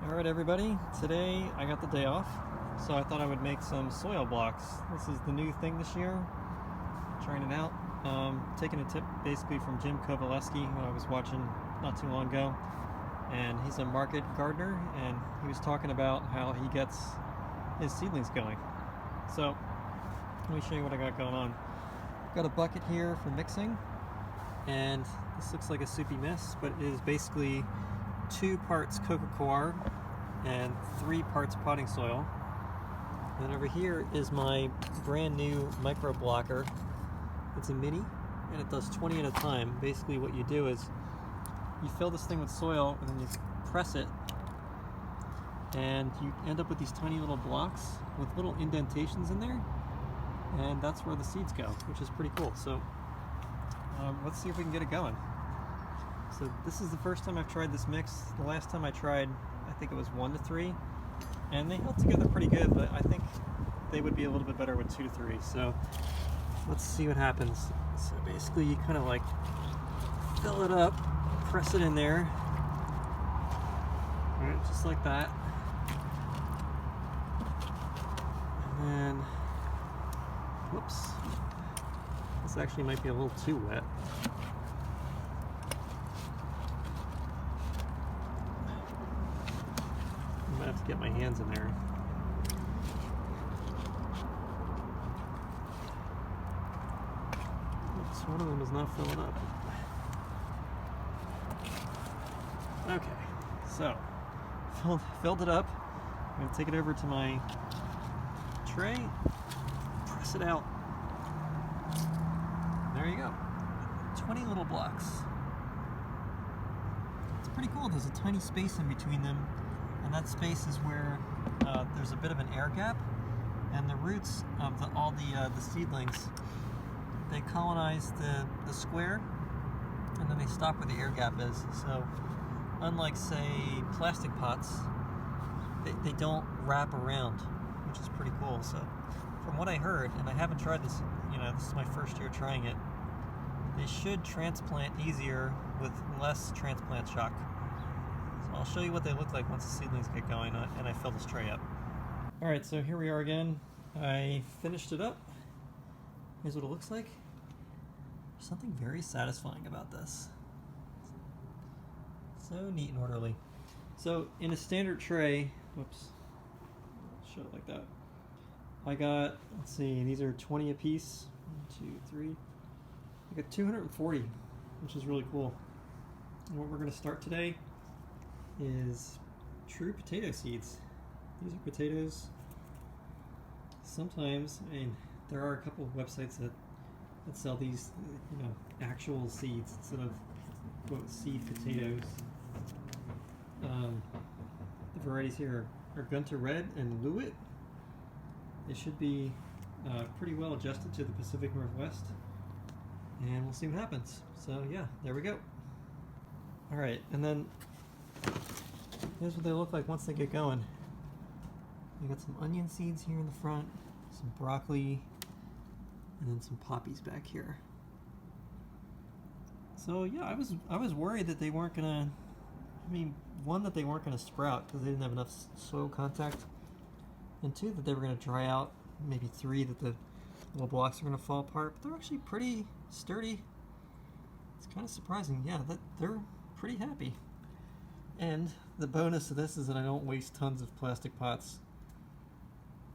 Alright everybody, today I got the day off, so I thought I would make some soil blocks. This is the new thing this year, trying it out. Taking a tip basically from Jim Kowaleski, who I was watching not too long ago, and he's a market gardener, and he was talking about how he gets his seedlings going. So let me show you what I got going on. I've got a bucket here for mixing, and this looks like a soupy mess, but it is basically 2 parts coco coir and 3 parts potting soil. And then over here is my brand new micro blocker. It's a mini and it does 20 at a time. Basically what you do is you fill this thing with soil and then you press it, and you end up with these tiny little blocks with little indentations in there, and that's where the seeds go, which is pretty cool. So let's see if we can get it going. So this is the first time I've tried this mix. The last time I tried, I think it was 1 to 3, and they held together pretty good, but I think they would be a little bit better with 2 to 3. So let's see what happens. So basically you kind of like fill it up, press it in there, all right, just like that. And then, whoops, this actually might be a little too wet. I have to get my hands in there. Oops, one of them is not filling up. Okay, so filled it up. I'm going to take it over to my tray, press it out. There you go. 20 little blocks. It's pretty cool. There's a tiny space in between them. And that space is where there's a bit of an air gap, and the roots of all the seedlings, they colonize the square, and then they stop where the air gap is. So unlike, say, plastic pots, they don't wrap around, which is pretty cool. So from what I heard, and I haven't tried this, this is my first year trying it, they should transplant easier with less transplant shock. I'll show you what they look like once the seedlings get going and I fill this tray up. Alright, so here we are again. I finished it up. Here's what it looks like. There's something very satisfying about this. So neat and orderly. So in a standard tray, whoops, show it like that. I got, let's see, these are 20 a piece. 1, 2, 3. I got 240, which is really cool. And what we're going to start today is true potato seeds. These are potatoes. Sometimes, I mean, there are a couple of websites that sell these, actual seeds instead of quote seed potatoes. The varieties here are Gunter Red and Lewitt. They should be pretty well adjusted to the Pacific Northwest, and we'll see what happens. So yeah, there we go. All right, and then here's what they look like once they get going. You got some onion seeds here in the front, some broccoli, and then some poppies back here. So yeah, I was worried that they weren't gonna, one, that they weren't gonna sprout because they didn't have enough soil contact, and 2, that they were gonna dry out, maybe 3, that the little blocks are gonna fall apart, but they're actually pretty sturdy. It's kind of surprising, yeah, that they're pretty happy. And the bonus of this is that I don't waste tons of plastic pots